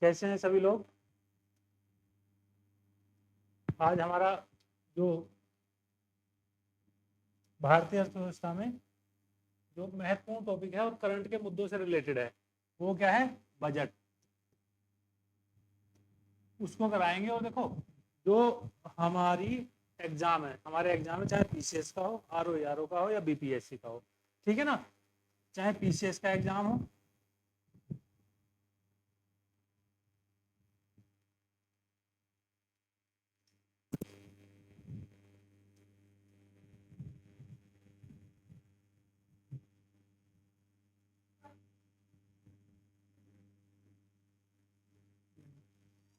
कैसे हैं सभी लोग? आज हमारा जो भारतीय अर्थव्यवस्था में जो महत्वपूर्ण टॉपिक है और करंट के मुद्दों से रिलेटेड है, वो क्या है? बजट। उसको कराएंगे। और देखो, जो हमारी एग्जाम है, हमारे एग्जाम में चाहे पीसीएस का हो, आरओ का हो या बीपीएससी का हो, ठीक है ना? चाहे पीसीएस का एग्जाम हो,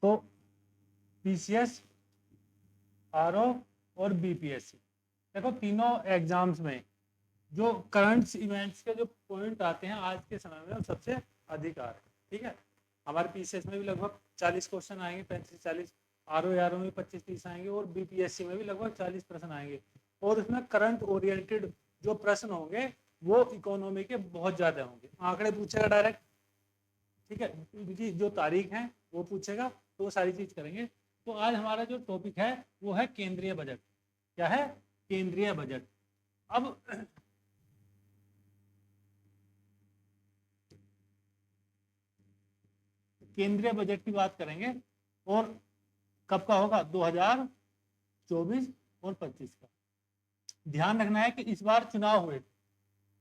तो पीसीएस, आरओ और बीपीएससी, देखो तीनों एग्जाम्स में जो करंट इवेंट्स के जो पॉइंट आते हैं आज के समय में, वो सबसे अधिक आ रहे हैं। ठीक है, हमारे पीसीएस में भी लगभग 40 क्वेश्चन आएंगे, 35-40। आरओ में 25-30 आएंगे और बीपीएससी में भी लगभग 40 प्रश्न आएंगे। और उसमें करंट ओरिएंटेड जो प्रश्न होंगे वो इकोनॉमी के बहुत ज्यादा होंगे। आंकड़े पूछेगा डायरेक्ट, ठीक है, उनकी जो तारीख है वो पूछेगा, तो वो सारी चीज करेंगे। तो आज हमारा जो टॉपिक है वो है केंद्रीय बजट। क्या है? केंद्रीय बजट। अब केंद्रीय बजट की बात करेंगे, और कब का होगा? 2024 और 25 का। ध्यान रखना है कि इस बार चुनाव हुए थे,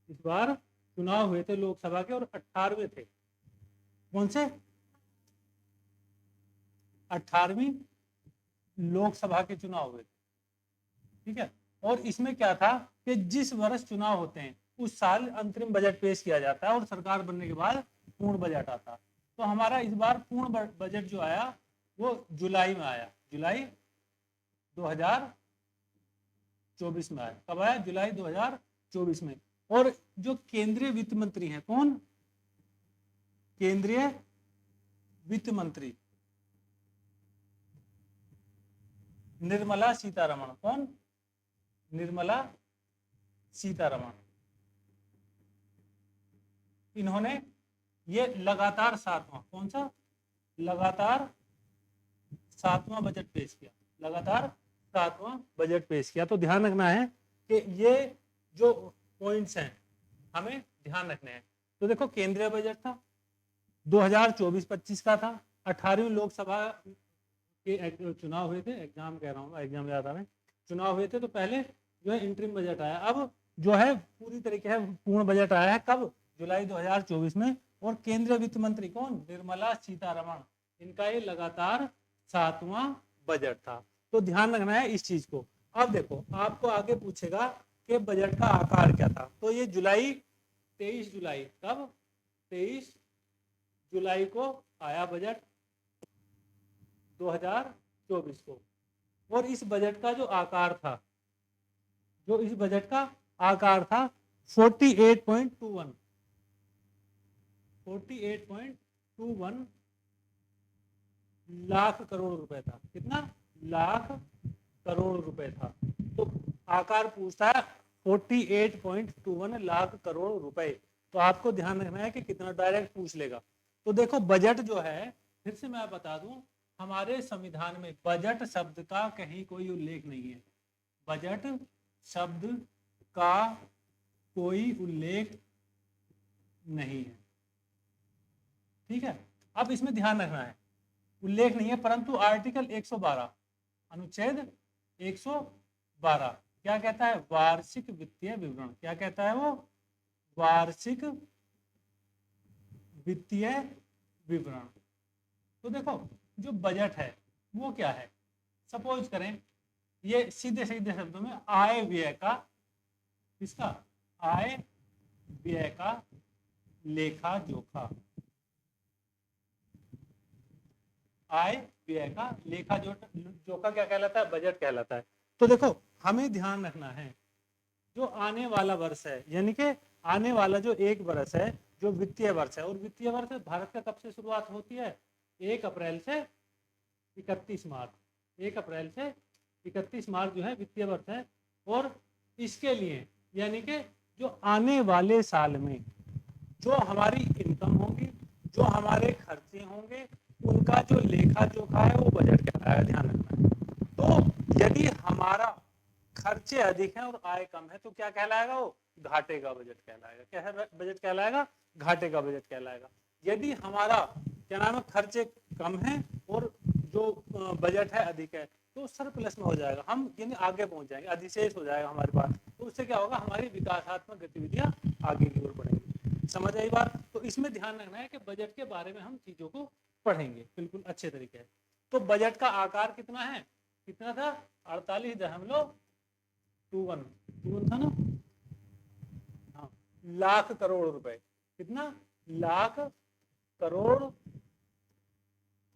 इस बार चुनाव हुए थे लोकसभा के, और 18वें थे। कौन से? 18वीं लोकसभा के चुनाव हुए थे। ठीक है, और इसमें क्या था कि जिस वर्ष चुनाव होते हैं उस साल अंतरिम बजट पेश किया जाता है और सरकार बनने के बाद पूर्ण बजट आता है। तो हमारा इस बार पूर्ण बजट जो आया वो जुलाई में आया, जुलाई 2024 में आया। कब आया? जुलाई 2024 में। और जो केंद्रीय वित्त मंत्री हैं, कौन? केंद्रीय वित्त मंत्री निर्मला सीतारमण। कौन? निर्मला सीतारमण। इन्होंने ये लगातार 7वां, कौन सा? लगातार 7वां बजट पेश किया, लगातार 7वां बजट पेश किया। तो ध्यान रखना है कि ये जो पॉइंट्स हैं हमें ध्यान रखने हैं। तो देखो, केंद्रीय बजट था, 2024-25 का था, 18वीं लोकसभा के चुनाव हुए थे, एग्जाम कह रहा हूँ, एग्जाम याद आ रहा है, चुनाव हुए थे। तो पहले जो है इंटरिम बजट आया, अब जो है पूरी तरीके से पूर्ण बजट आया है। कब? जुलाई 2024 में। और केंद्रीय वित्त मंत्री कौन? निर्मला सीतारमण। इनका ये लगातार 7वां बजट था। तो ध्यान रखना है इस चीज को। अब देखो, आपको आगे पूछेगा कि बजट का आकार क्या था। तो ये जुलाई, 23 जुलाई, कब? 23 जुलाई को आया बजट 2024 को। और इस बजट का जो आकार था, जो इस बजट का आकार था 48.21 लाख करोड़ रुपए था। कितना? लाख करोड़ रुपए था। तो आकार पूछता है 48.21 लाख करोड़ रुपए। तो आपको ध्यान रखना है कि कितना, डायरेक्ट पूछ लेगा। तो देखो, बजट जो है, फिर से मैं बता दूं, हमारे संविधान में बजट शब्द का कहीं कोई उल्लेख नहीं है। बजट शब्द का कोई उल्लेख नहीं है। ठीक है, अब इसमें ध्यान रखना है, उल्लेख नहीं है, परंतु आर्टिकल 112, अनुच्छेद 112 क्या कहता है? वार्षिक वित्तीय विवरण। क्या कहता है वो? वार्षिक वित्तीय विवरण। तो देखो, जो बजट है वो क्या है? सपोज करें, ये सीधे सीधे शब्दों में आय व्यय का, किसका? आय व्यय का लेखा जोखा। आय व्यय का लेखा जोखा क्या कहलाता है? बजट कहलाता है। तो देखो, हमें ध्यान रखना है, जो आने वाला वर्ष है, यानी कि आने वाला जो एक वर्ष है, जो वित्तीय वर्ष है, और वित्तीय वर्ष भारत का कब से शुरुआत होती है? 1 अप्रैल से 31 मार्च। 1 अप्रैल से 31 मार्च जो है वित्तीय वर्ष है। और इसके लिए, यानी कि जो आने वाले साल में जो हमारी इनकम होगी, जो हमारे खर्चे होंगे, उनका जो लेखा जोखा है वो बजट कहलाएगा, ध्यान रखना है। तो यदि हमारा खर्चे अधिक हैं और आय कम है तो क्या कहलाएगा, वो घाटे का बजट कहलाएगा। क्या है बजट कहलाएगा, घाटे का बजट कहलाएगा। यदि हमारा क्या नाम है खर्चे कम है और जो बजट है अधिक है तो सरप्लस में हो जाएगा, हम यानी आगे पहुंच जाएंगे, अधिशेष हो जाएगा हमारे पास। तो उससे क्या होगा, हमारी विकासात्मक गतिविधियां आगे की ओर बढ़ेंगी। समझ आई बात। तो इसमें ध्यान रखना है कि बजट के बारे में हम चीजों को पढ़ेंगे बिल्कुल अच्छे तरीके से। तो बजट का आकार कितना है, कितना था 48.21 था ना, हाँ, लाख करोड़ रुपए। कितना, लाख करोड़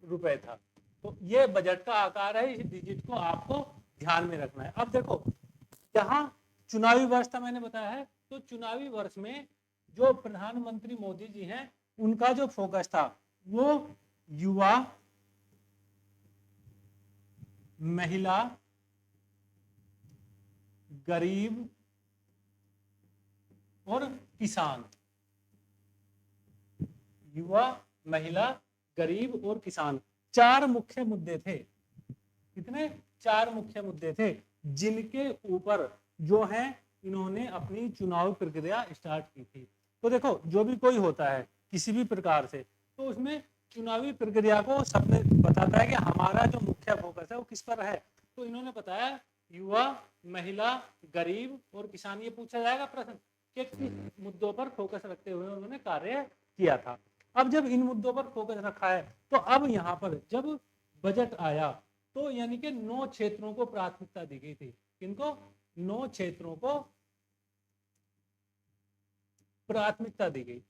रुपए था। तो ये बजट का आकार है, इस डिजिट को आपको ध्यान में रखना है। अब देखो यहाँ चुनावी वर्ष था मैंने बताया है, तो चुनावी वर्ष में जो प्रधानमंत्री मोदी जी हैं उनका जो फोकस था वो युवा, महिला, गरीब और किसान। युवा, महिला, गरीब और किसान, चार मुख्य मुद्दे थे। कितने, चार मुख्य मुद्दे थे जिनके ऊपर जो है इन्होंने अपनी चुनाव प्रक्रिया स्टार्ट की थी। तो देखो जो भी कोई होता है किसी भी प्रकार से, तो उसमें चुनावी प्रक्रिया को सबने बताता है कि हमारा जो मुख्य फोकस है वो किस पर है। तो इन्होंने बताया युवा, महिला, गरीब और किसान, ये पूछा जाएगा प्रश्न कि किस मुद्दों पर फोकस रखते हुए उन्होंने कार्य किया था। अब जब इन मुद्दों पर फोकस रखा है तो अब यहाँ पर जब बजट आया तो यानी कि 9 क्षेत्रों को प्राथमिकता दी गई थी। किनको, 9 क्षेत्रों को प्राथमिकता दी गई।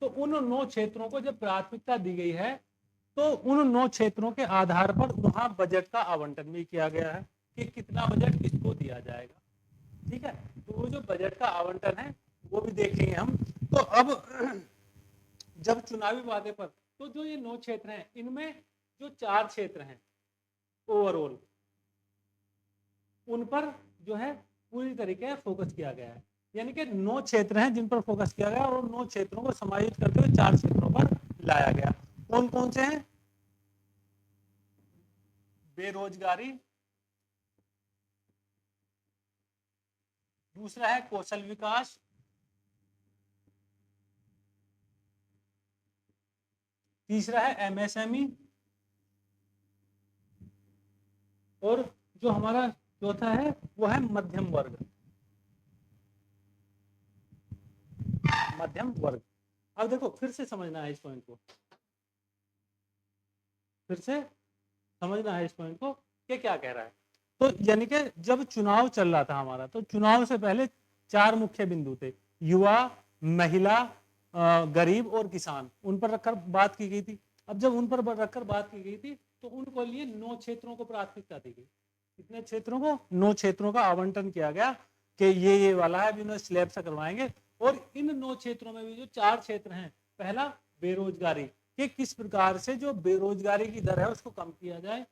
तो उन 9 क्षेत्रों को जब प्राथमिकता दी गई है तो उन 9 क्षेत्रों के आधार पर वहां बजट का आवंटन भी किया गया है कि कितना बजट किसको दिया जाएगा। ठीक है, तो वो जो बजट का आवंटन है वो भी देखेंगे हम। तो अब जब चुनावी वादे पर, तो जो ये 9 क्षेत्र हैं इनमें जो 4 क्षेत्र हैं ओवरऑल उन पर जो है पूरी तरीके से फोकस किया गया है। यानी कि 9 क्षेत्र हैं जिन पर फोकस किया गया और 9 क्षेत्रों को समायोजित करते हुए 4 क्षेत्रों पर लाया गया। कौन कौन से हैं, बेरोजगारी, दूसरा है कौशल विकास, तीसरा है एमएसएमई और जो हमारा चौथा है वो है मध्यम वर्ग। मध्यम वर्ग। अब देखो फिर से समझना है इस पॉइंट को, फिर से समझना है इस पॉइंट को कि क्या कह रहा है। तो यानी कि जब चुनाव चल रहा था हमारा तो चुनाव से पहले 4 मुख्य बिंदु थे, युवा, महिला, गरीब और किसान, उन पर रखकर बात की गई थी। अब जब उन पर रखकर बात की गई थी तो उनको लिए 9 क्षेत्रों को प्राथमिकता दी गई। कितने क्षेत्रों को, 9 क्षेत्रों का आवंटन किया गया कि ये वाला है, अभी उन्हें स्लैब से करवाएंगे। और इन 9 क्षेत्रों में भी जो 4 क्षेत्र हैं, पहला बेरोजगारी, कि किस प्रकार से जो बेरोजगारी की दर है उसको कम किया जाए।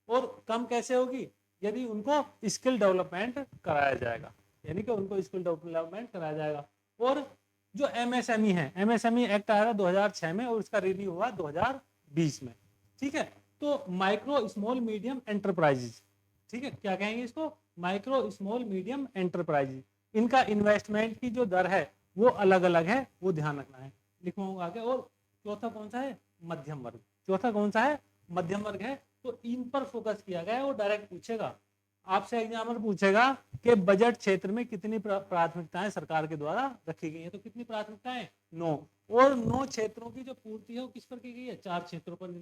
और कम कैसे होगी, यदि उनको स्किल डेवलपमेंट कराया जाएगा, यानी कि उनको स्किल डेवलपमेंट कराया जाएगा। और जो एमएसएमई है, एमएसएमई एक्ट आया 2006 में और उसका रिन्यू हुआ 2020 में। ठीक है, तो माइक्रो स्मॉल मीडियम एंटरप्राइजेज, ठीक है, क्या कहेंगे इसको, माइक्रो स्मॉल मीडियम एंटरप्राइजेज, इनका इन्वेस्टमेंट की जो दर है वो अलग अलग है, वो ध्यान रखना है, लिखूंगा आगे। और चौथा कौन सा है, मध्यम वर्ग। चौथा कौन सा है, मध्यम वर्ग है। तो इन पर फोकस किया गया है। वो डायरेक्ट पूछेगा आपसे, एग्जामिनर पूछेगा कि बजट क्षेत्र में कितनी प्राथमिकताएं सरकार के द्वारा रखी गई है। तो कितनी प्राथमिकताएं, 9। और 9 क्षेत्रों की जो पूर्ति है वो किस पर की गई है, 4 क्षेत्रों पर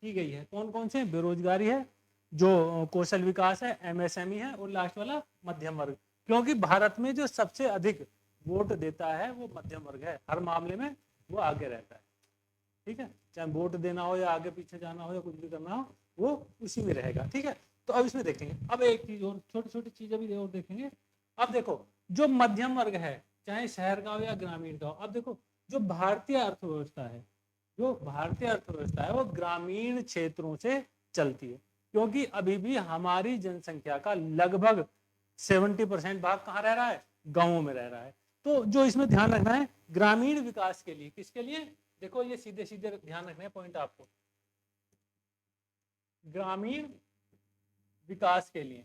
की गई है। कौन कौन से, बेरोजगारी है, जो कौशल विकास है, एमएसएमई है और लास्ट वाला मध्यम वर्ग। क्योंकि भारत में जो सबसे अधिक वोट देता है वो मध्यम वर्ग है, हर मामले में वो आगे रहता है। ठीक है, चाहे वोट देना हो या आगे पीछे जाना हो या कुछ भी करना हो वो उसी में रहेगा। ठीक है, तो अब इसमें देखेंगे, अब एक चीज और, छोटी छोटी चीजें भी और देखेंगे। अब देखो जो मध्यम वर्ग है, चाहे शहर का हो या ग्रामीण का हो, अब देखो जो भारतीय अर्थव्यवस्था है, जो भारतीय अर्थव्यवस्था है वो ग्रामीण क्षेत्रों से चलती है। क्योंकि अभी भी हमारी जनसंख्या का लगभग 70% भाग कहाँ रह रहा है, गांवों में रह रहा है। तो जो इसमें ध्यान रखना है ग्रामीण विकास के लिए, किसके लिए, देखो ये सीधे सीधे ध्यान रखना है पॉइंट आपको, ग्रामीण विकास के लिए।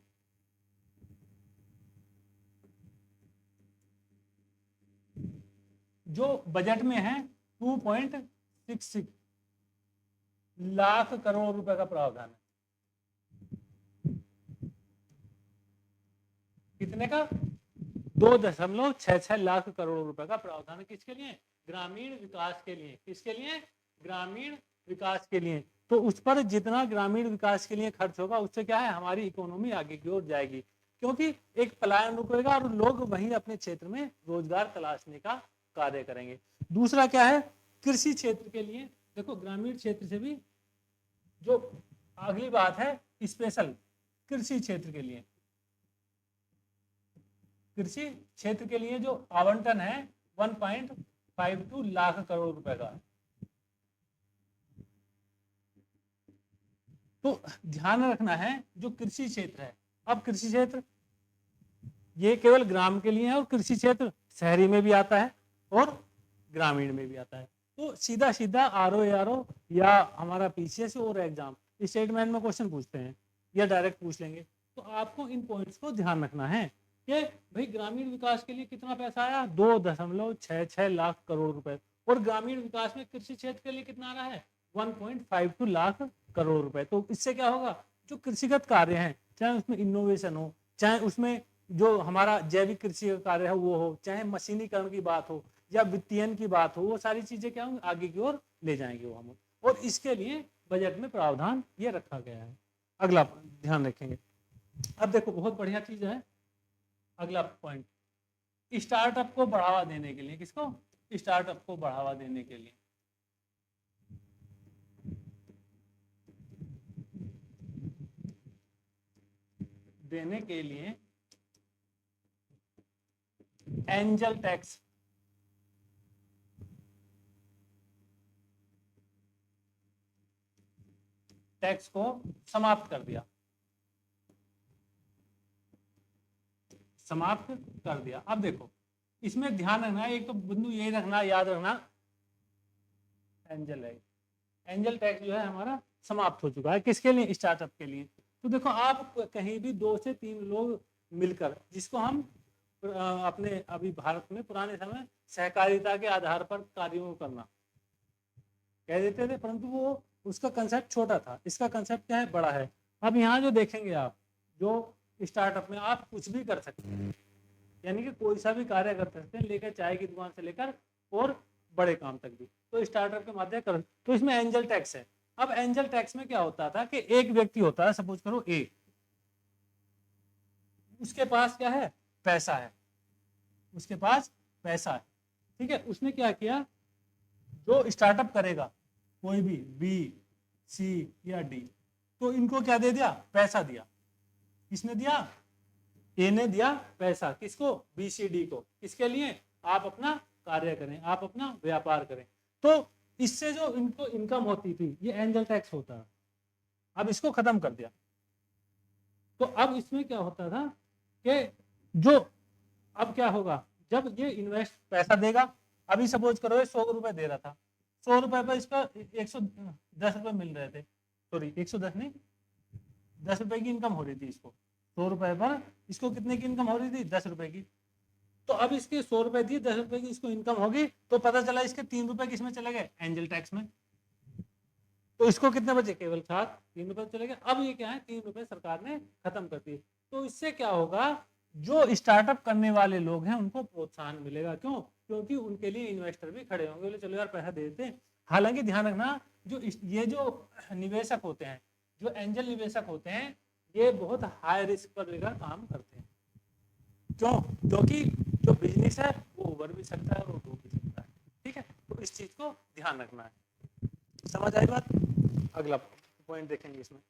जो बजट में है 2.66 लाख करोड़ रुपए का प्रावधान है। कितने का, 2.66 लाख करोड़ रुपए का प्रावधान है, किसके लिए, ग्रामीण विकास के लिए। किसके लिए, ग्रामीण विकास के लिए। तो उस पर जितना ग्रामीण विकास के लिए खर्च होगा उससे क्या है, हमारी इकोनॉमी आगे की ओर जाएगी, क्योंकि एक पलायन रुकेगा और लोग वहीं अपने क्षेत्र में रोजगार तलाशने का कार्य करेंगे। दूसरा क्या है, कृषि क्षेत्र के लिए, देखो ग्रामीण क्षेत्र से भी जो अगली बात है स्पेशल कृषि क्षेत्र के लिए, कृषि क्षेत्र के लिए जो आवंटन है 1.52 लाख करोड़ रुपए का। तो ध्यान रखना है जो कृषि क्षेत्र है, अब कृषि क्षेत्र ये केवल ग्राम के लिए है और कृषि क्षेत्र शहरी में भी आता है और ग्रामीण में भी आता है। तो सीधा सीधा आरओ या हमारा पीसीएस और एग्जाम स्टेटमेंट में क्वेश्चन पूछते हैं या डायरेक्ट पूछ लेंगे। तो आपको इन पॉइंट्स को ध्यान रखना है कि भाई ग्रामीण विकास के लिए कितना पैसा आया, 2.66 लाख करोड़ रुपए, और ग्रामीण विकास में कृषि क्षेत्र के लिए कितना आ रहा है, 1.52 लाख करोड़ रुपए। तो इससे क्या होगा, जो कृषिगत कार्य हैं, चाहे उसमें इनोवेशन हो, चाहे उसमें जो हमारा जैविक कृषि का कार्य है वो हो, चाहे मशीनीकरण की बात हो या वित्तीयन की बात हो, वो सारी चीजें क्या होंगी, आगे की ओर ले जाएंगे वो हम, और इसके लिए बजट में प्रावधान ये रखा गया है। अगला ध्यान रखेंगे, अब देखो बहुत बढ़िया चीज है अगला पॉइंट, स्टार्टअप को बढ़ावा देने के लिए, किसको, स्टार्टअप को बढ़ावा देने के लिए, देने के लिए एंजल टैक्स, टैक्स को समाप्त कर दिया, समाप्त कर दिया। अब देखो इसमें ध्यान रखना है, एक तो बिंदु यही रखना, याद रखना, एंजल है, एंजल टैक्स जो है हमारा समाप्त हो चुका है, किसके लिए, स्टार्टअप के लिए। तो देखो आप कहीं भी 2 से 3 लोग मिलकर, जिसको हम अपने अभी भारत में पुराने समय सहकारिता के आधार पर कार्यों को करना कह देते थे, परंतु वो उसका कंसेप्ट छोटा था, इसका कंसेप्ट क्या है, बड़ा है। अब यहाँ जो देखेंगे आप, जो स्टार्टअप में आप कुछ भी कर सकते हैं, यानी कि कोई सा भी कार्य कर सकते हैं, लेकर चाय की दुकान से लेकर और बड़े काम तक भी, तो स्टार्टअप के माध्यम कर। तो इसमें एंजल टैक्स है। अब एंजल टैक्स में क्या होता था कि एक व्यक्ति होता है, सपोज करो ए, उसके पास क्या है, पैसा है, उसके पास पैसा है, ठीक है, उसने क्या किया, जो स्टार्टअप करेगा कोई भी बी सी या डी, तो इनको क्या दे दिया, पैसा दिया, किसने दिया, ए ने दिया पैसा, किसको, बी सी डी को, किसके लिए, आप अपना कार्य करें, आप अपना व्यापार करें। तो इससे जो इनको इनकम होती थी ये एंजल टैक्स होता है, अब इसको खत्म कर दिया। तो अब इसमें क्या होता था कि जो अब क्या होगा, जब ये इन्वेस्ट पैसा देगा, अभी सपोज करो 100 रुपए दे रहा था, 100 रुपए पर इसका 110 रुपए मिल रहे थे, सॉरी 110 नहीं, 10 रुपए की इनकम हो रही थी इसको, 100 रुपए पर इसको कितने की इनकम हो रही थी, 10 रुपए की। तो अब इसके 100 रुपए दिए, 10 रुपए की इसको इनकम होगी, तो पता चला इसके 3 रुपए किसमें चले गए, एंजल टैक्स में। तो इसको कितने बचे, केवल 7, 3 रुपए चले गए। अब ये क्या है, 3 रुपए सरकार ने खत्म कर दिए। तो इससे क्या होगा, जो स्टार्टअप करने वाले लोग हैं उनको प्रोत्साहन मिलेगा, क्यों, क्योंकि उनके लिए इन्वेस्टर भी खड़े होंगे, बोले चलो यार पैसा दे देते हैं। हालांकि ध्यान रखना, जो ये जो निवेशक होते हैं, जो एंजल निवेशक होते हैं, ये बहुत हाई रिस्क पर लेकर काम करते हैं, क्यों, क्योंकि जो बिजनेस है वो उभर भी सकता है और डूब भी सकता है, ठीक है। तो इस चीज को ध्यान रखना है, समझ आई बात। अगला पॉइंट देखेंगे इसमें,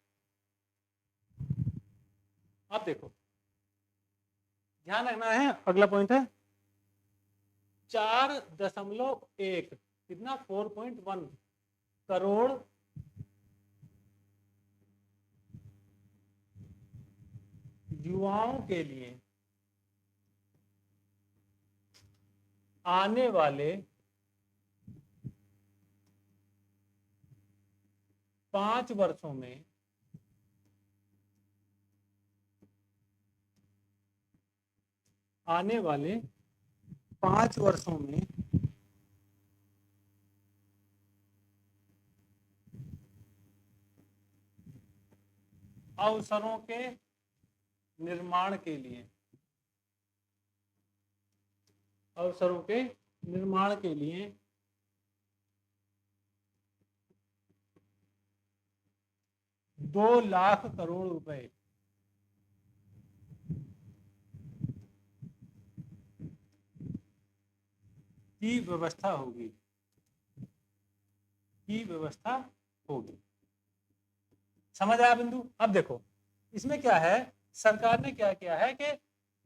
आप देखो ध्यान रखना है, अगला पॉइंट है 4.1, कितना, 4.1 करोड़ युवाओं के लिए आने वाले 5 वर्षों में आने वाले 5 वर्षों में अवसरों के निर्माण के लिए अवसरों के निर्माण के लिए 2 लाख करोड़ रुपए की व्यवस्था होगी समझ आया बिंदु। अब देखो इसमें क्या है, सरकार ने क्या किया है कि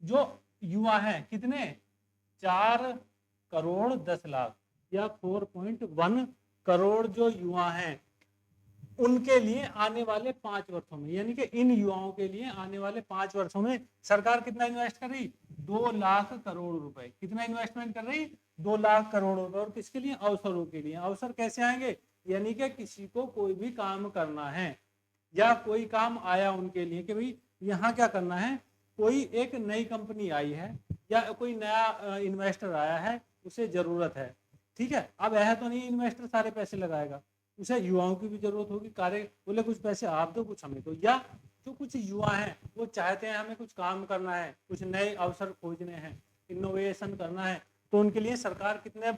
जो युवा हैं कितने 4 करोड़ 10 लाख या 4.1 करोड़ जो युवा हैं उनके लिए आने वाले 5 वर्षों में, यानी कि इन युवाओं के लिए आने वाले 5 वर्षों में सरकार कितना इन्वेस्ट कर रही, 2 लाख करोड़ रुपए। कितना इन्वेस्टमेंट कर रही, 2 लाख करोड़ रुपए। और किसके लिए, अवसरों के लिए। अवसर कैसे आएंगे, यानी कि किसी को कोई भी काम करना है या कोई काम आया उनके लिए कि भाई यहाँ क्या करना है, कोई एक नई कंपनी आई है या कोई नया इन्वेस्टर आया है, उसे जरूरत है, ठीक है। अब यह तो नहीं इन्वेस्टर सारे पैसे लगाएगा, उसे युवाओं की भी जरूरत होगी। कार्य बोले कुछ पैसे आप दो कुछ हमें दो, या जो कुछ युवा हैं वो चाहते हैं हमें कुछ काम करना है, कुछ नए अवसर खोजने हैं, इनोवेशन करना है, तो उनके लिए सरकार कितने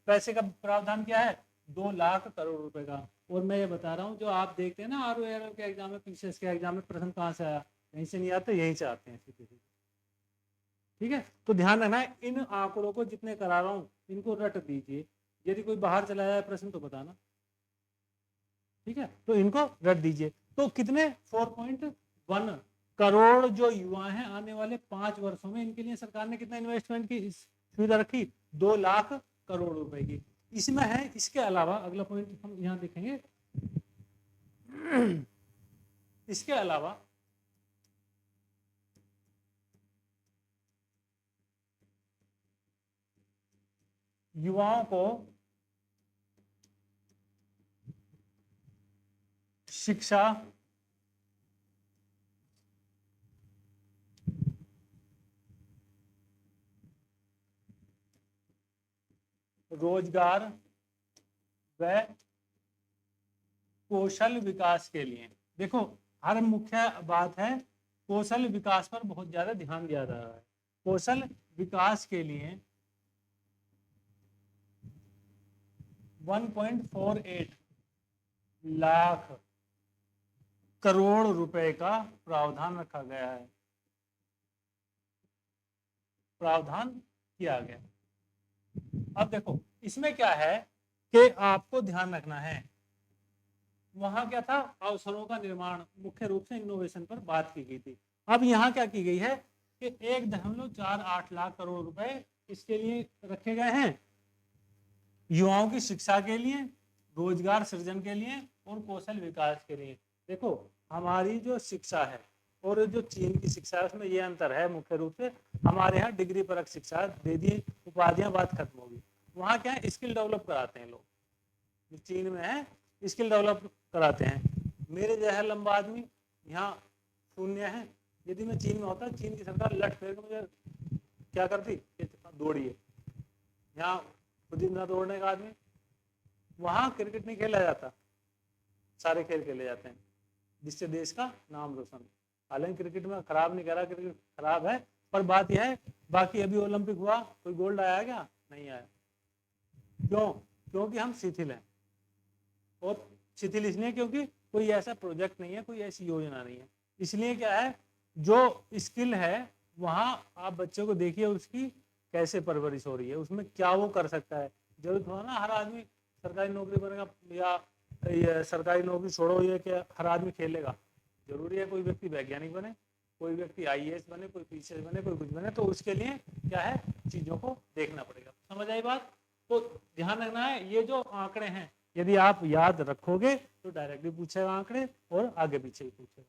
पैसे का प्रावधान किया है, 2 लाख करोड़ रुपए का। और मैं ये बता रहा हूँ जो आप देखते हैं ना आरओ के एग्जाम में, पीसीएस के एग्जाम में प्रश्न कहाँ से आया, यहीं से नहीं आते, यहीं से आते हैं सीधे सीधे, ठीक है। तो ध्यान रखना है, इन आंकड़ों को जितने करा रहा हूँ इनको रट दीजिए, यदि कोई बाहर चला जाए प्रश्न तो बताना, ठीक है। तो इनको रट दीजिए। तो कितने 4.1 करोड़ जो युवा हैं आने वाले 5 वर्षों में, इनके लिए सरकार ने कितना इन्वेस्टमेंट की सुविधा रखी, 2 लाख करोड़ रुपए की। इसमें है, इसके अलावा अगला पॉइंट हम यहां देखेंगे, इसके अलावा युवाओं को शिक्षा, रोजगार व कौशल विकास के लिए, देखो हर मुख्य बात है कौशल विकास पर बहुत ज्यादा ध्यान दिया जा रहा है। कौशल विकास के लिए 1.48 लाख करोड़ रुपए का प्रावधान रखा गया है, प्रावधान किया गया। अब देखो इसमें क्या है कि आपको ध्यान रखना है, वहां क्या था, अवसरों का निर्माण, मुख्य रूप से इनोवेशन पर बात की गई थी। अब यहाँ क्या की गई है कि 1.48 लाख करोड़ रुपए इसके लिए रखे गए हैं, युवाओं की शिक्षा के लिए, रोजगार सृजन के लिए और कौशल विकास के लिए। देखो हमारी जो शिक्षा है और जो चीन की शिक्षा है उसमें ये अंतर है मुख्य रूप से, हमारे यहाँ डिग्री परक शिक्षा दे दी, उपाधियां बात खत्म होगी। वहाँ क्या है, स्किल डेवलप कराते हैं लोग, जो चीन में है स्किल डेवलप कराते हैं। मेरे जैसा लंबा आदमी यहाँ शून्य है, यदि मैं चीन में होता, चीन की सरकार लट फेर के मुझे क्या करती, दौड़िए। यहाँ खुद ही ना दौड़ने का आदमी, वहां क्रिकेट नहीं खेला जाता, सारे खेल खेले जाते हैं जिससे देश का नाम रोशन। हालांकि क्रिकेट में खराब नहीं कह रहा, क्रिकेट खराब है, पर बात यह है, बाकी अभी ओलंपिक हुआ, कोई गोल्ड आया क्या, नहीं आया। क्यों, क्योंकि हम शिथिल हैं। और शिथिल इसलिए क्योंकि कोई ऐसा प्रोजेक्ट नहीं है, कोई ऐसी योजना नहीं है। इसलिए क्या है, जो स्किल है वहां आप बच्चों को देखिए उसकी कैसे परवरिश हो रही है, उसमें क्या वो कर सकता है। जरूरत हो ना हर आदमी सरकारी नौकरी बनेगा, या सरकारी नौकरी छोड़ो ये कि हर आदमी खेलेगा, जरूरी है कोई व्यक्ति वैज्ञानिक बने, कोई व्यक्ति आईएएस बने, कोई पीसीएस बने, कोई कुछ बने, तो उसके लिए क्या है, चीजों को देखना पड़ेगा। समझ आई बात। तो ध्यान रखना है, ये जो आंकड़े हैं यदि आप याद रखोगे तो डायरेक्टली पूछेगा आंकड़े और आगे पीछे ही पूछेगा।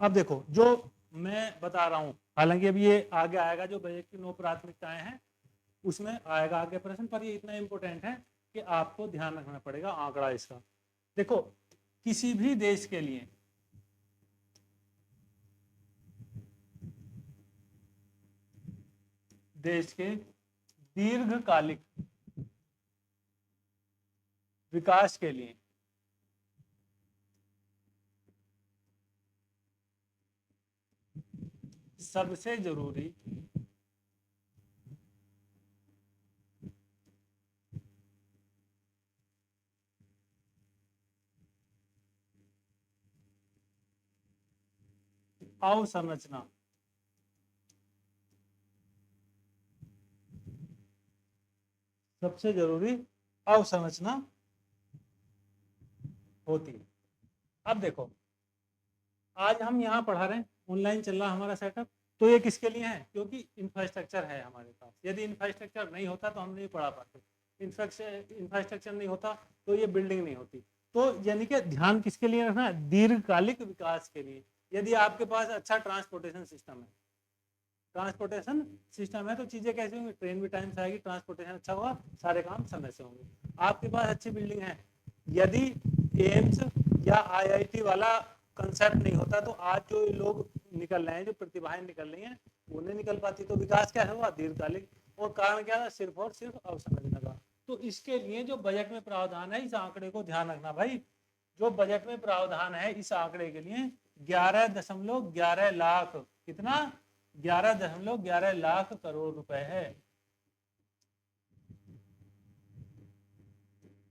अब देखो जो मैं बता रहा हूं, हालांकि अभी ये आगे आएगा जो बजट की 9 प्राथमिकताएं हैं उसमें आएगा आगे प्रश्न, पर ये इतना इंपॉर्टेंट है कि आपको ध्यान रखना पड़ेगा आंकड़ा इसका। देखो किसी भी देश के लिए देश के दीर्घकालिक विकास के लिए सबसे जरूरी अवसंरचना सबसे जरूरी अवसंरचना होती है। अब देखो आज हम यहाँ पढ़ा रहे हैं, ऑनलाइन चल रहा हमारा सेटअप, तो ये किसके लिए है? क्योंकि इंफ्रास्ट्रक्चर है हमारे पास। यदि इंफ्रास्ट्रक्चर नहीं होता तो हम नहीं पढ़ा पाते, इंफ्रास्ट्रक्चर नहीं होता तो ये बिल्डिंग नहीं होती। तो यानी कि ध्यान किसके लिए रखना है? दीर्घकालिक विकास के लिए। यदि आपके पास अच्छा ट्रांसपोर्टेशन सिस्टम है, ट्रांसपोर्टेशन सिस्टम है तो चीजें कैसे होंगी? ट्रेन भी टाइम से आएगी, ट्रांसपोर्टेशन अच्छा होगा, सारे काम समय से होंगे। आपके पास अच्छी बिल्डिंग है, यदि एम्स या आईआईटी वाला कंसेप्ट नहीं होता तो आज जो लोग निकल रहे हैं, जो प्रतिभाएं निकल रही हैं, वो नहीं निकल पाती। तो विकास क्या हुआ? दीर्घकालिक। और कारण क्या था? सिर्फ और सिर्फ अवसंरचना का। तो इसके लिए जो बजट में प्रावधान है, इस आंकड़े को ध्यान रखना भाई। जो बजट में प्रावधान है इस आंकड़े के लिए 11.11 लाख, कितना? 11.11 लाख करोड़ रुपए है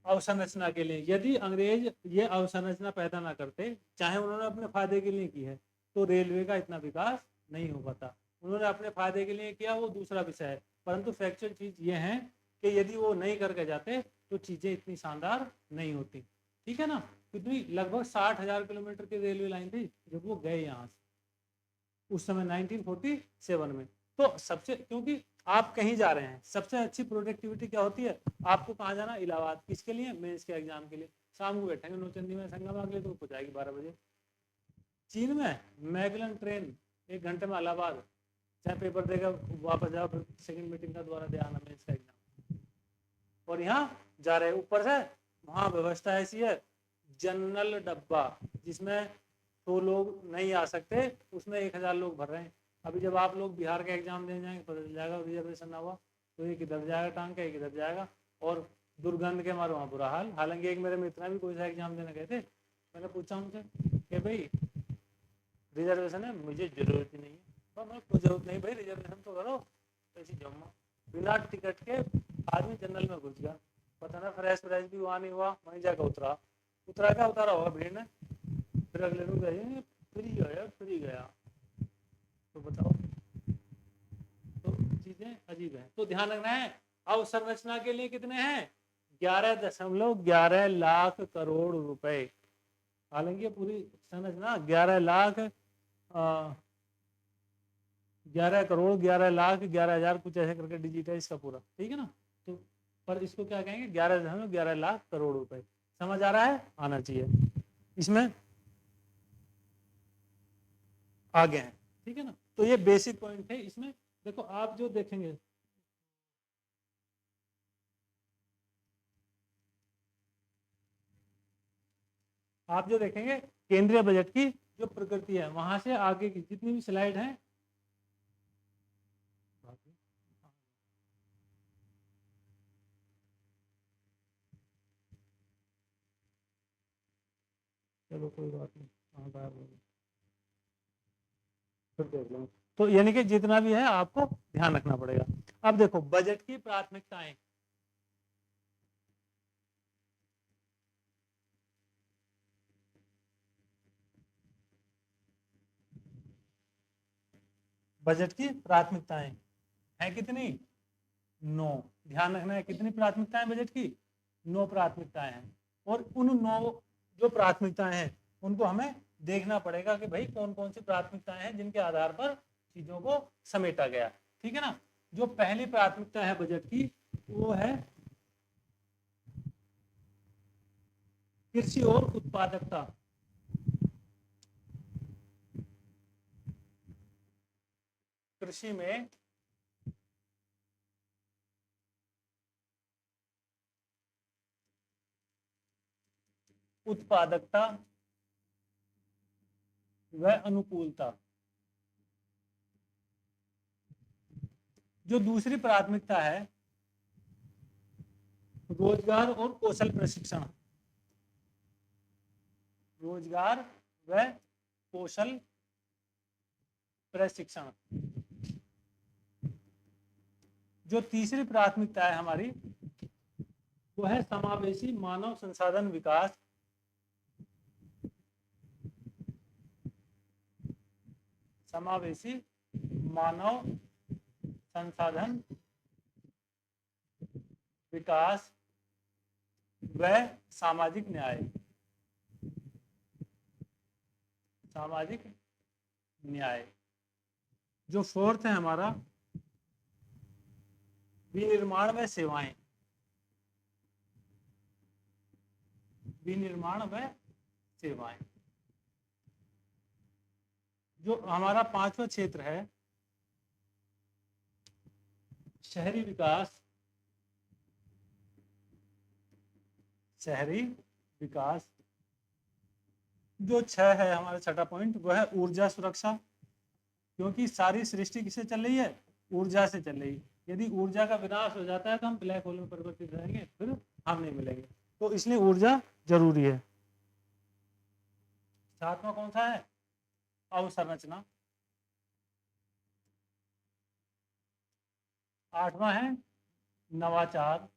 अवसंरचना के लिए। यदि अंग्रेज ये अवसंरचना पैदा ना करते, चाहे उन्होंने अपने फायदे के लिए की है, तो रेलवे का इतना विकास नहीं हो पाता। उन्होंने अपने फायदे के लिए किया, वो दूसरा विषय है, परंतु फैक्चुअल चीज ये है कि यदि वो नहीं करके जाते तो चीजें इतनी शानदार नहीं होती। ठीक है ना? कितनी? लगभग 60,000 किलोमीटर की रेलवे लाइन थी जब वो गए यहाँ से, उस समय 1947 में। तो सबसे, क्योंकि आप कहीं जा रहे हैं, सबसे अच्छी प्रोडक्टिविटी क्या होती है? आपको कहाँ जाना? इलाहाबाद। किसके लिए? मेंस के एग्जाम के लिए। शाम को बैठेंगे नौचंदी में संगम के लिए, तो पहुंच जाएगी 12 बजे। चीन में मैगलन ट्रेन 1 घंटे में इलाहाबाद, चाहे पेपर देगा वापस जाओ, फिर सेकंड मीटिंग का द्वारा दे आना मेंस का एग्जाम। और यहाँ जा रहे ऊपर से, वहाँ व्यवस्था ऐसी है, जनरल डब्बा जिसमें 100 लोग नहीं आ सकते, उसमें 1000 लोग भर रहे हैं। अभी जब आप लोग बिहार का एग्जाम देने जाएंगे पता चल जाएगा, रिजर्वेशन ना हुआ तो ये किधर जाएगा टांग के, किधर जाएगा। और दुर्गंध के मारे वहाँ बुरा हाल। हालांकि एक मेरे मित्र भी कोई सा एग्जाम देने गए थे, मैंने पूछा उनसे कि भाई रिजर्वेशन है? मुझे जरूरत ही नहीं है। तो मैं, कोई जरूरत नहीं भाई, रिजर्वेशन तो करो। ऐसी जम्मा बिना टिकट के आदमी जनरल में घुस गया, पता ना फ्रेश भी वहाँ नहीं हुआ, वहीं जाकर उतरा। क्या उतारा होगा भीड़ ने, फिर अगले दिन गए फ्री गया, फ्री गया। तो बताओ, तो चीजें अजीब है। तो ध्यान रखना है, अवसंरचना के लिए कितने हैं? 11.11 लाख करोड़ रुपए। हालांकि पूरी संरचना 11 लाख 11 करोड़ 11 लाख 11,000 कुछ ऐसे करके डिजिट है इसका पूरा, ठीक है ना? तो पर इसको क्या कहेंगे? 11.11 लाख करोड़ रुपए। समझ आ रहा है? आना चाहिए इसमें, आगे हैं। ठीक है ना? तो ये बेसिक पॉइंट है इसमें। देखो आप जो देखेंगे, आप जो देखेंगे केंद्रीय बजट की जो प्रकृति है, वहां से आगे की जितनी भी स्लाइड है, चलो कोई बात नहीं, फिर देख लेंगे। तो यानी कि जितना भी है आपको ध्यान रखना पड़ेगा। अब देखो बजट की प्राथमिकताएं, बजट की प्राथमिकताएं है कितनी? 9। ध्यान रखना है कितनी प्राथमिकताएं बजट की? 9 प्राथमिकताएं हैं। और उन 9 जो प्राथमिकताएं हैं उनको हमें देखना पड़ेगा कि भाई कौन कौन सी प्राथमिकताएं हैं जिनके आधार पर चीजों को समेटा गया। ठीक है ना? जो पहली प्राथमिकता है बजट की वो है कृषि और उत्पादकता। कृषि में उत्पादकता व अनुकूलता। जो दूसरी प्राथमिकता है रोजगार और कौशल प्रशिक्षण, रोजगार व कौशल प्रशिक्षण। जो तीसरी प्राथमिकता है हमारी वो है समावेशी मानव संसाधन विकास, समावेशी मानव संसाधन विकास व सामाजिक न्याय, सामाजिक न्याय। जो फोर्थ है हमारा विनिर्माण व सेवाएं, विनिर्माण व सेवाएं। जो हमारा पांचवा क्षेत्र है शहरी विकास, शहरी विकास। जो छह है हमारा छठा पॉइंट वो है ऊर्जा सुरक्षा, क्योंकि सारी सृष्टि किससे चल रही है, ऊर्जा से चल रही है। यदि ऊर्जा का विनाश हो जाता है तो हम ब्लैक होल में परिवर्तित रहेंगे, फिर हम नहीं मिलेंगे, तो इसलिए ऊर्जा जरूरी है। सातवां कौन सा है, अवसंरचना। आठवां है नवाचार।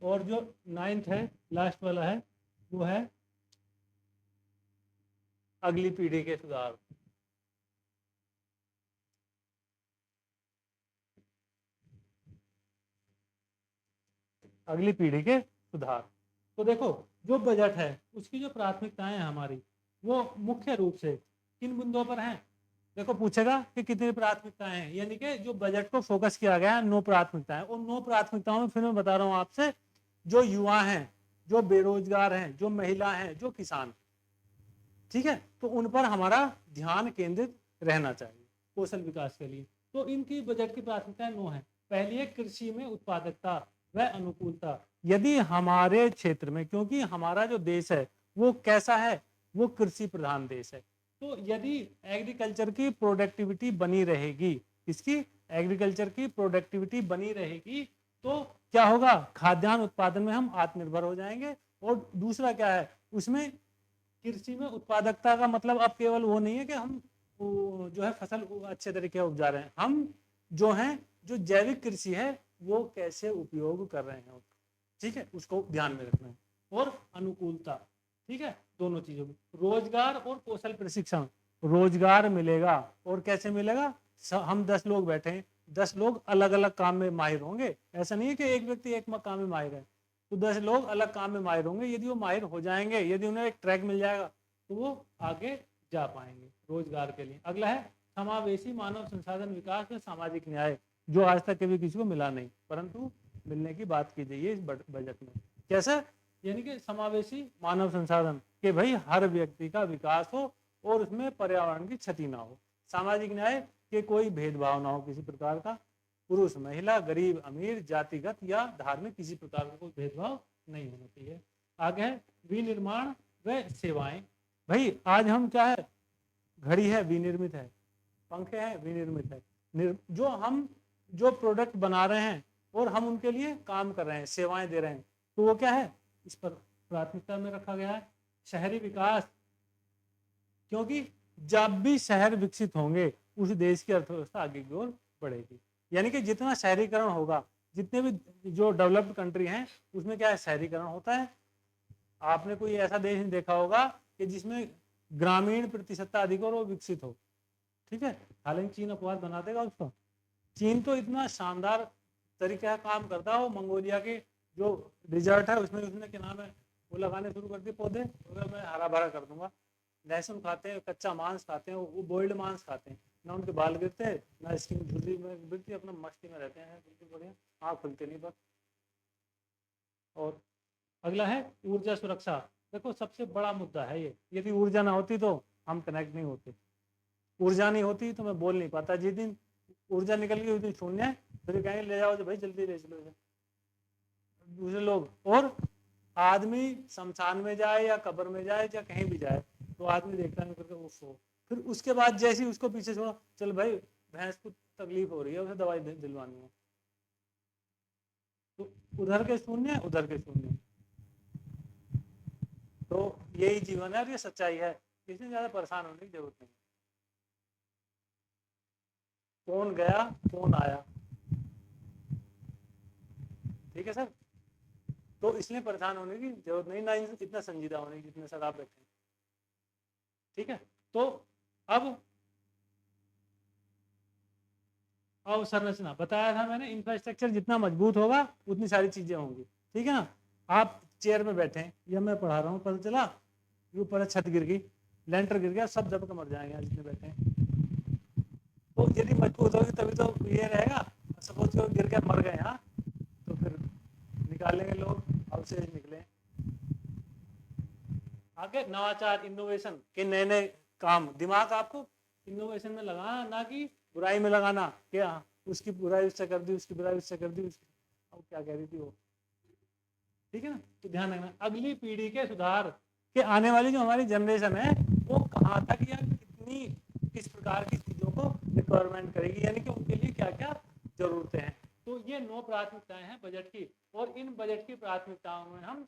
और जो नाइन्थ है लास्ट वाला है वो है अगली पीढ़ी के सुधार। अगली पीढ़ी के सुधार। तो देखो जो बजट है उसकी जो प्राथमिकताएं हैं हमारी वो मुख्य रूप से किन बिंदुओं पर हैं। देखो पूछेगा कि कितनी प्राथमिकताएं हैं, यानी कि जो बजट को फोकस किया गया है 9 प्राथमिकताएं। और 9 प्राथमिकताओं में फिर मैं बता रहा हूं आपसे, जो युवा हैं, जो बेरोजगार हैं, जो महिला हैं, जो किसान, ठीक है, तो उन पर हमारा ध्यान केंद्रित रहना चाहिए कौशल विकास के लिए। तो इनकी बजट की प्राथमिकताएं 9 है। पहली है कृषि में उत्पादकता व अनुकूलता। यदि हमारे क्षेत्र में, क्योंकि हमारा जो देश है वो कैसा है, वो कृषि प्रधान देश है, तो यदि एग्रीकल्चर की प्रोडक्टिविटी बनी रहेगी, इसकी एग्रीकल्चर की प्रोडक्टिविटी बनी रहेगी तो क्या होगा, खाद्यान्न उत्पादन में हम आत्मनिर्भर हो जाएंगे। और दूसरा क्या है उसमें, कृषि में उत्पादकता का मतलब अब केवल वो नहीं है कि हम जो है फसल अच्छे तरीके से उपजा रहे हैं, हम जो हैं जो जैविक कृषि है वो कैसे उपयोग कर रहे हैं, ठीक है, उसको ध्यान में रखना है। और अनुकूलता, ठीक है, दोनों चीजों में रोजगार और कौशल प्रशिक्षण। रोजगार मिलेगा और कैसे मिलेगा, हम 10 लोग बैठे हैं, 10 लोग अलग अलग काम में माहिर होंगे। ऐसा नहीं है कि एक व्यक्ति एक काम में माहिर है, तो 10 लोग अलग काम में माहिर होंगे। यदि वो माहिर हो जाएंगे, यदि उन्हें एक ट्रैक मिल जाएगा तो वो आगे जा पाएंगे रोजगार के लिए। अगला है समावेशी मानव संसाधन विकास में सामाजिक न्याय, जो आज तक कभी किसी को मिला नहीं, परंतु मिलने की बात की जाइए इस बजट में। कैसे, यानी कि समावेशी मानव संसाधन के भाई हर व्यक्ति का विकास हो और उसमें पर्यावरण की क्षति ना हो। सामाजिक न्याय के कोई भेदभाव ना हो किसी प्रकार का, पुरुष महिला गरीब अमीर जातिगत या धार्मिक किसी प्रकार का कोई भेदभाव नहीं होना चाहिए। आगे है विनिर्माण व सेवाएं। भाई आज हम क्या है, घड़ी है विनिर्मित है, पंखे हैं विनिर्मित है, जो हम जो प्रोडक्ट बना रहे हैं और हम उनके लिए काम कर रहे हैं, सेवाएं दे रहे हैं, तो वो क्या है इस पर प्राथमिकता में रखा गया है। शहरी विकास, क्योंकि जब भी शहर विकसित होंगे उस देश की अर्थव्यवस्था आगे की ओर बढ़ेगी। यानी कि जितना शहरीकरण होगा, जितने भी जो डेवलप्ड कंट्री हैं उसमें क्या है शहरीकरण होता है। आपने कोई ऐसा देश नहीं देखा होगा कि जिसमें ग्रामीण प्रतिशतता अधिक और वो विकसित हो, ठीक है, हालांकि चीन अपवाद बना देगा उसको। चीन तो इतना शानदार तरीके का काम करता है, वो मंगोलिया के जो डिजर्ट है उसमें उसने क्या नाम है वो लगाने शुरू कर दिए पौधे, मैं हरा भरा कर दूंगा। लहसुन खाते हैं, कच्चा मांस खाते हैं, वो बॉइल्ड मांस खाते हैं, ना उनके बाल गिरते हैं ना स्किन झुर्री में गिरती, अपना मस्ती में रहते हैं बिल्कुल बढ़िया, आँख खुलते नहीं बस। और अगला है ऊर्जा सुरक्षा। देखो सबसे बड़ा मुद्दा है ये, यदि ऊर्जा ना होती तो हम कनेक्ट नहीं होते। ऊर्जा नहीं होती तो मैं बोल नहीं पाता। जिस दिन ऊर्जा निकल गई उस दिन शून्य है, फिर कहेंगे ले जाओ तो भाई जल्दी ले चलो दूसरे लोग। और आदमी शमशान में जाए या कब्र में जाए या कहीं भी जाए तो आदमी देखता नहीं करके वो, फिर उसके बाद जैसे ही उसको पीछे छोड़ो, चल भाई भैंस को तकलीफ हो रही है, उसे दवाई दिलवानी है, तो उधर के शून्य उधर के शून्य। तो यही जीवन है और ये सच्चाई है, इसमें ज्यादा परेशान होने की जरूरत नहीं। कौन गया कौन आया, ठीक है सर। तो इसलिए परेशान होने की जरूरत नहीं, ना इतना संजीदा होने की जितने सर आप बैठे, ठीक है। तो अब अवसंरचना बताया था मैंने, इंफ्रास्ट्रक्चर जितना मजबूत होगा उतनी सारी चीजें होंगी, ठीक है ना। आप चेयर में बैठे हैं या मैं पढ़ा रहा हूँ, पता चला ये ऊपर छत गिर गई, लेंटर गिर गया, सब दब के मर जाएंगे आज जितने बैठे हैं। तो यदि मजबूत होगी तभी तो ये रहेगा। सपोज को गिर के मर गए, हाँ, तो फिर निकालेंगे लोग, अवशेष निकले। आगे नवाचार, इनोवेशन के नए नए काम, दिमाग आपको इनोवेशन में लगाना, ना कि बुराई में लगाना। क्या उसकी बुराई उससे कर दी, उसकी बुराई उससे कर दी, अब क्या कह रही थी वो, ठीक है ना। तो ध्यान रखना अगली पीढ़ी के सुधार के, आने वाली जो हमारी जनरेशन है वो कहाँ तक या कितनी किस प्रकार की चीजों को रिक्वायरमेंट करेगी, यानी कि उनके लिए क्या क्या जरूरतें हैं। तो ये 9 प्राथमिकताएं हैं बजट की, और इन बजट की प्राथमिकताओं में हम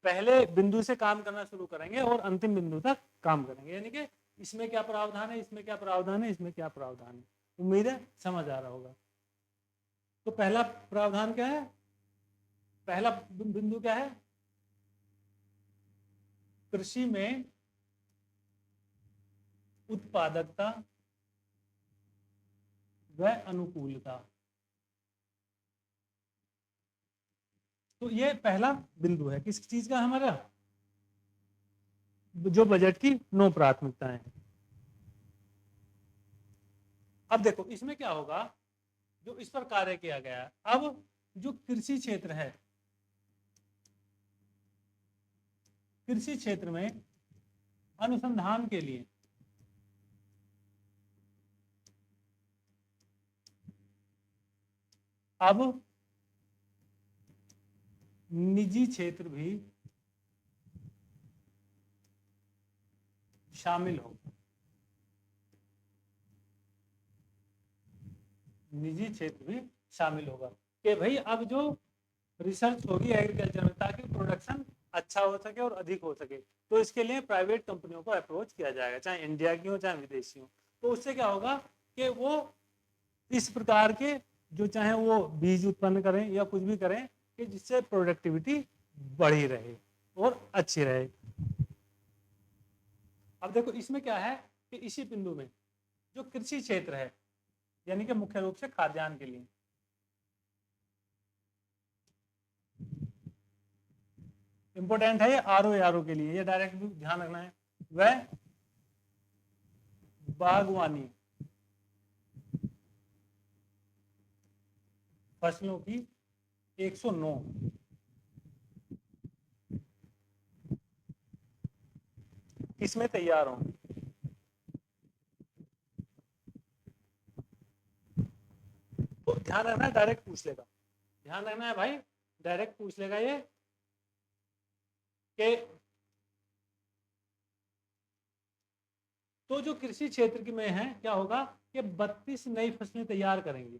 पहले बिंदु से काम करना शुरू करेंगे और अंतिम बिंदु तक काम करेंगे, यानी कि इसमें क्या प्रावधान है, इसमें क्या प्रावधान है, इसमें क्या प्रावधान है। उम्मीद है समझ आ रहा होगा। तो पहला प्रावधान क्या है, पहला बिंदु क्या है, कृषि में उत्पादकता व अनुकूलता। तो ये पहला बिंदु है किस चीज का, हमारा जो बजट की 9 प्राथमिकताएं हैं। अब देखो इसमें क्या होगा, जो इस पर कार्य किया गया है। अब जो कृषि क्षेत्र है, कृषि क्षेत्र में अनुसंधान के लिए अब निजी क्षेत्र भी शामिल हो, निजी क्षेत्र भी शामिल होगा कि भाई अब जो रिसर्च होगी एग्रीकल्चर में, ताकि प्रोडक्शन अच्छा हो सके और अधिक हो सके, तो इसके लिए प्राइवेट कंपनियों को अप्रोच किया जाएगा, चाहे इंडिया की हो चाहे विदेशी हो। तो उससे क्या होगा कि वो इस प्रकार के जो चाहे वो बीज उत्पन्न करें या कुछ भी करें कि जिससे प्रोडक्टिविटी बढ़ी रहे और अच्छी रहे। अब देखो इसमें क्या है कि इसी बिंदु में जो कृषि क्षेत्र है, यानी कि मुख्य रूप से खाद्यान्न के लिए, इंपोर्टेंट है ये आरओ के लिए, ये डायरेक्ट भी ध्यान रखना है। वह बागवानी फसलों की 109 किस्में तैयार हों। तो ध्यान रखना है, डायरेक्ट पूछ लेगा, ध्यान रखना है भाई, डायरेक्ट पूछ लेगा ये कि तो जो कृषि क्षेत्र की में है क्या होगा कि 32 नई फसलें तैयार करेंगी,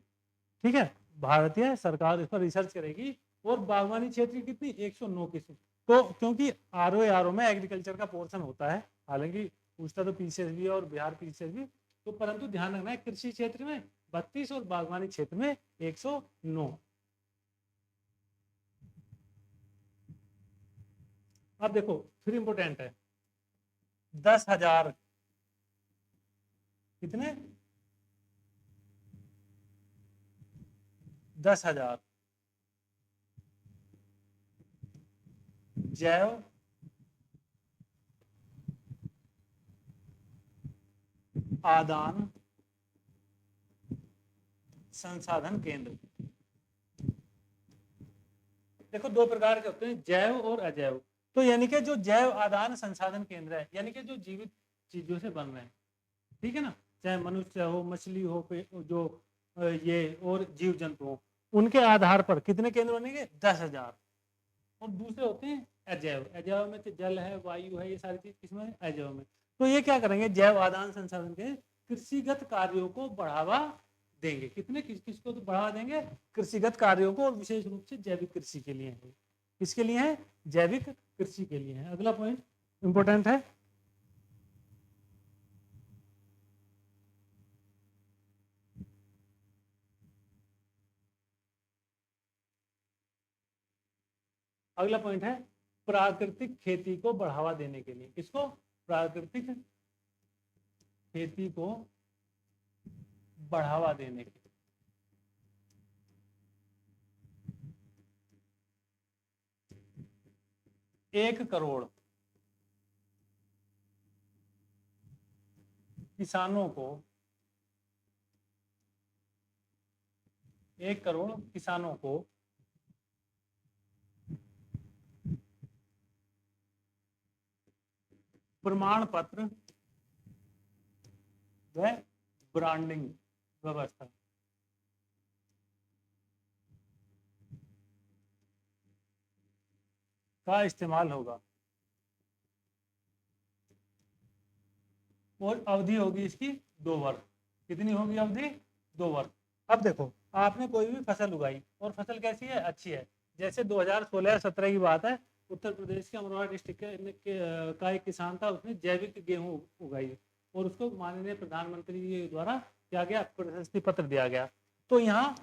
ठीक है, भारतीय सरकार इस पर रिसर्च करेगी। और बागवानी क्षेत्र की कितनी 109 किस्म। तो क्योंकि आरओ में एग्रीकल्चर का पोर्शन होता है, हालांकि पूछता तो पीसीएस भी और बिहार पीसीएस भी, तो परंतु ध्यान रखना है कृषि क्षेत्र में 32 और बागवानी क्षेत्र में 109। अब देखो फिर इंपोर्टेंट है 10,000 कितने 10,000 जैव आदान संसाधन केंद्र। देखो 2 प्रकार के होते हैं, जैव और अजैव। तो यानी कि जो जैव आदान संसाधन केंद्र है, यानी कि जो जीवित चीजों से बन रहे हैं, ठीक है ना, चाहे मनुष्य हो, मछली हो, जो ये और जीव जंतु हो, उनके आधार पर कितने केंद्र बनेंगे? 10,000। और दूसरे होते हैं अजैव। अजैव में तो जल है, वायु है, ये सारी चीज किसमें? अजैव में। तो ये क्या करेंगे? जैव आदान संसाधन के कृषिगत कार्यों को बढ़ावा देंगे। कितने किसको तो बढ़ावा देंगे? कृषिगत कार्यों को, और विशेष रूप से जैविक कृषि के लिए है। किसके लिए है? जैविक कृषि के लिए है। अगला पॉइंट इंपॉर्टेंट है, अगला पॉइंट है प्राकृतिक खेती को बढ़ावा देने के लिए। किसको? प्राकृतिक खेती को बढ़ावा देने के लिए 1 करोड़ किसानों को, 1 करोड़ किसानों को प्रमाण पत्र व ब्रांडिंग व्यवस्था का इस्तेमाल होगा, और अवधि होगी इसकी 2 वर्ष। कितनी होगी अवधि? 2 वर्ष। अब देखो, आपने कोई भी फसल उगाई और फसल कैसी है? अच्छी है। जैसे 2016-17 की बात है, उत्तर प्रदेश के अमरोहा डिस्ट्रिक्ट का एक किसान था, उसने जैविक गेहूं उगाई और उसको माननीय प्रधानमंत्री जी द्वारा क्या गया? प्रशस्ति पत्र दिया गया। तो यहाँ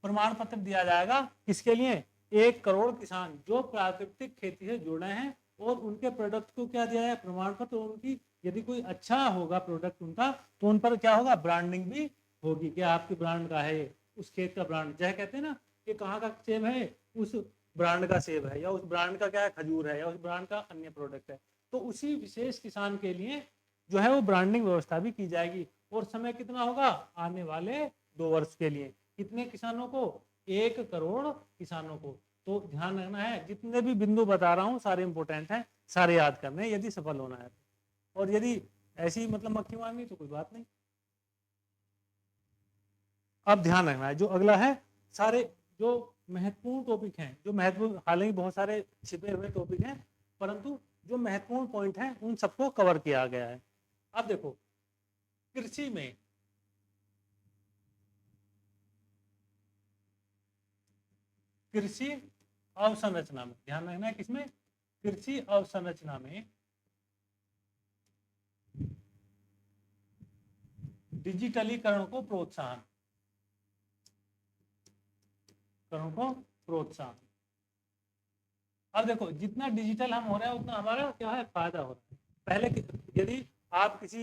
प्रमाण पत्र दिया जाएगा किसके लिए? 1 करोड़ किसान जो प्राकृतिक खेती से जुड़े हैं, और उनके प्रोडक्ट को क्या दिया है? प्रमाण पत्र। उनकी यदि कोई अच्छा होगा प्रोडक्ट उनका, तो उन पर क्या होगा? ब्रांडिंग भी होगी कि आपके ब्रांड का है, उस खेत का ब्रांड। जैसे कहते हैं ना कि कहाँ का सेब है, उस ब्रांड का सेब है, या उस ब्रांड का क्या है? खजूर है, या उस ब्रांड का अन्य प्रोडक्ट है। तो उसी विशेष किसान के लिए जो है वो ब्रांडिंग व्यवस्था भी की जाएगी। और समय कितना होगा? आने वाले 2 वर्ष के लिए। कितने किसानों को? 1 करोड़ किसानों को। तो ध्यान रखना है, जितने भी बिंदु बता रहा हूँ सारे इंपोर्टेंट हैं, सारे याद करने हैं यदि सफल होना है। और यदि ऐसी मतलब मक्खी मारनी तो कोई बात नहीं। अब ध्यान रखना है, जो अगला है, सारे जो महत्वपूर्ण टॉपिक हैं, जो महत्वपूर्ण, हालांकि बहुत सारे छिपे हुए टॉपिक हैं, परंतु जो महत्वपूर्ण पॉइंट हैं उन सबको कवर किया गया है। अब देखो, कृषि में कृषि अवसंरचना में ध्यान रखना है, किसमें? कृषि अवसंरचना में डिजिटलीकरण को प्रोत्साहन, करण को प्रोत्साहन। अब देखो, जितना डिजिटल हम हो रहे हैं उतना हमारा क्या है? फायदा हो रहा है। पहले यदि आप किसी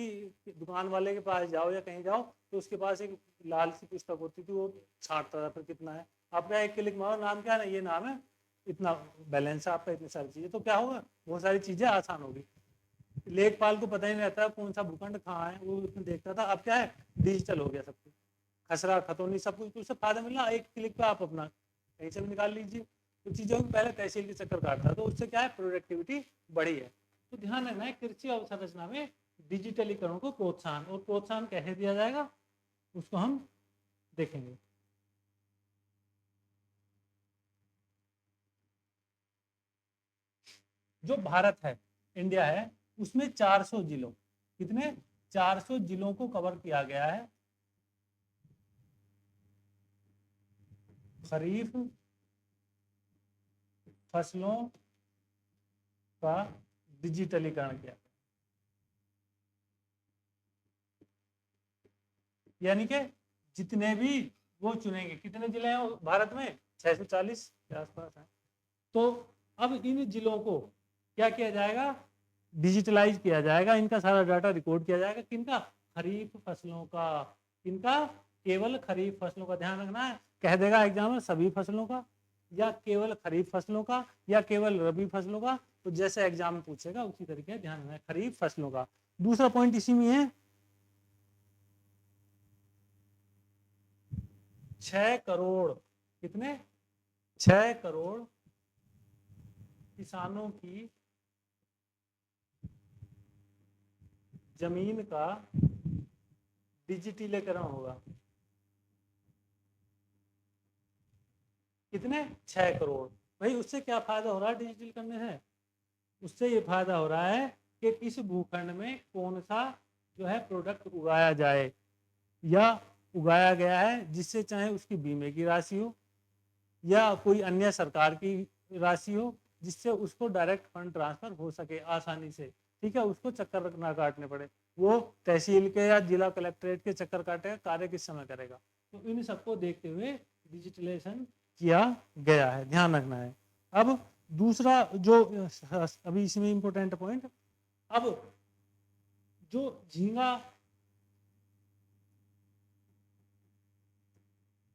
दुकान वाले के पास जाओ या कहीं जाओ, तो उसके पास एक लाल सी पुस्तक होती थी, वो छांटता था, फिर कितना है आपका, एक क्लिक मारो, नाम क्या है? ये नाम है, इतना बैलेंस है आपका, इतनी सारी चीजें। तो क्या होगा? बहुत सारी चीजें आसान होगी। लेखपाल को पता ही नहीं रहता कौन सा भूखंड कहाँ है, वो उसमें देखता था। अब क्या है? डिजिटल हो गया सब कुछ, खसरा खतौनी सब कुछ, उससे फायदा मिला। एक क्लिक पे आप अपना कहीं से भी निकाल लीजिए। तो चीजों में पहले तहसील के चक्कर काटता, तो उससे क्या है? प्रोडक्टिविटी बढ़ी है। तो ध्यान रखना है, कृषि अवसंरचना में डिजिटलीकरण को प्रोत्साहन, और प्रोत्साहन कैसे दिया जाएगा उसको हम देखेंगे। जो भारत है, इंडिया है, उसमें 400 जिलों, कितने? 400 जिलों को कवर किया गया है खरीफ फसलों का डिजिटलीकरण किया। यानी कि जितने भी वो चुनेंगे, कितने जिले हैं भारत में? 640 के आसपास है। तो अब इन जिलों को क्या किया जाएगा? डिजिटलाइज किया जाएगा, इनका सारा डाटा रिकॉर्ड किया जाएगा। किनका? खरीफ फसलों का। किनका? केवल खरीफ फसलों का। ध्यान रखना है, कह देगा एग्जाम में सभी फसलों का, या केवल खरीफ फसलों का, या केवल रबी फसलों का। तो जैसे एग्जाम में पूछेगा उसी तरीके ध्यान रखना है, खरीफ फसलों का। दूसरा पॉइंट इसी में है, 6 करोड़, कितने? 6 करोड़ किसानों की जमीन का डिजिटलीकरण होगा। कितने? 6 करोड़। भाई उससे क्या फायदा हो रहा है डिजिटल करने से? उससे ये फायदा हो रहा है कि किस भूखंड में कौन सा जो है प्रोडक्ट उगाया जाए या उगाया गया है, जिससे चाहे उसकी बीमे की राशि हो या कोई अन्य सरकार की राशि हो, जिससे उसको डायरेक्ट फंड ट्रांसफर हो सके आसानी से। ठीक है, उसको चक्कर ना काटने पड़े। वो तहसील के या जिला कलेक्ट्रेट के चक्कर काटेगा, कार्य किस समय करेगा। तो इन सबको देखते हुए डिजिटलाइजेशन किया गया है, ध्यान रखना है। अब दूसरा जो अभी इसमें इंपॉर्टेंट पॉइंट, अब जो झींगा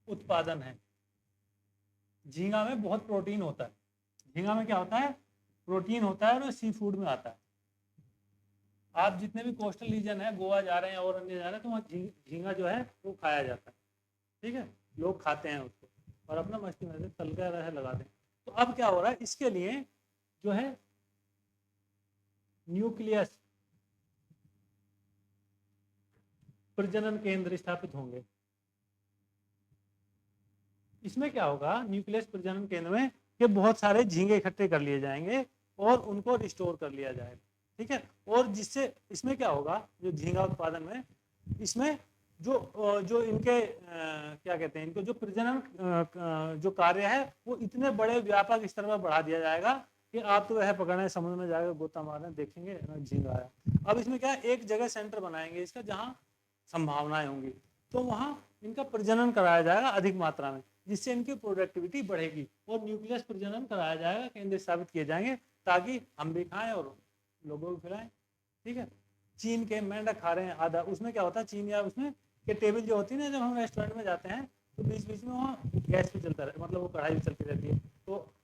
उत्पादन है, झींगा में बहुत प्रोटीन होता है। झींगा में क्या होता है? प्रोटीन होता है, और सी फूड में आता है। आप जितने भी कोस्टल रीजन है, गोवा जा रहे हैं और अन्य जा रहे हैं, तो वहाँ झींगा जो है वो खाया जाता है। ठीक है, लोग खाते हैं उसको और अपना मस्ती में से तल कर रहे लगाते हैं। तो अब क्या हो रहा है, इसके लिए जो है न्यूक्लियस प्रजनन केंद्र स्थापित होंगे। इसमें क्या होगा, न्यूक्लियस प्रजनन केंद्र में कि बहुत सारे झींगे इकट्ठे कर लिए जाएंगे और उनको रिस्टोर कर लिया जाएगा। ठीक है, और जिससे इसमें क्या होगा, जो झींगा उत्पादन में, इसमें जो इनके क्या कहते हैं, इनको जो प्रजनन जो कार्य है वो इतने बड़े व्यापक स्तर पर बढ़ा दिया जाएगा कि आप तो वह पकड़ने समुद्र में जाकर गोता मारने देखेंगे झींगा आया। अब इसमें क्या है, एक जगह सेंटर बनाएंगे इसका जहाँ संभावनाएं होंगी, तो वहाँ इनका प्रजनन कराया जाएगा अधिक मात्रा में, जिससे इनकी प्रोडक्टिविटी बढ़ेगी और न्यूक्लियस प्रजनन कराया जाएगा, केंद्र स्थापित किए जाएंगे ताकि हम भी खाएं और लोगों को खिलाएं। ठीक है, चीन के मेंढक खा रहे हैं आधा, उसमें क्या होता है, चीन या उसमें के टेबल जो होती है ना, जब हम रेस्टोरेंट में जाते हैं तो बीच बीच में वहाँ गैस भी चलता रहता है, मतलब वो कढ़ाई भी चलती रहती है, तो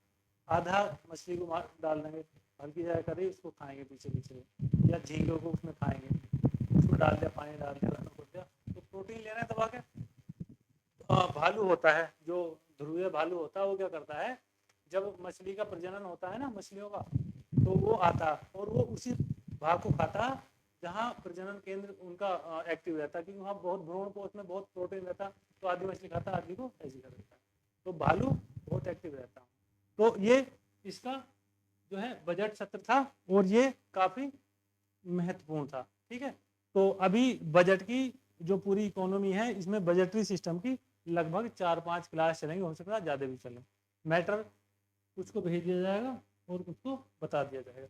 आधा मछली को डाल देंगे, हल्की जगह करी उसको खाएंगे पीछे पीछे, या झींगे को उसमें खाएंगे, उसमें डाल दिया, पानी डाल दिया, तो प्रोटीन ले रहे हैं दबा के। भालू होता है, जो ध्रुवीय भालू होता है, वो क्या करता है, जब मछली का प्रजनन होता है ना मछलियों का, तो वो आता और वो उसी भाग को खाता जहाँ प्रजनन केंद्र उनका एक्टिव रहता है, क्योंकि वहाँ बहुत भ्रूण को उसमें बहुत प्रोटीन रहता, तो आधी मछली खाता, आधी को ऐसी कर देता है। तो भालू बहुत एक्टिव रहता। तो ये इसका जो है बजट सत्र था और ये काफी महत्वपूर्ण था। ठीक है, तो अभी बजट की जो पूरी इकोनॉमी है, इसमें बजटरी सिस्टम की लगभग 4-5 क्लास चलेंगे, हो सकता है ज़्यादा भी चलें। मैटर कुछ को भेज दिया जाएगा और कुछ को बता दिया जाएगा।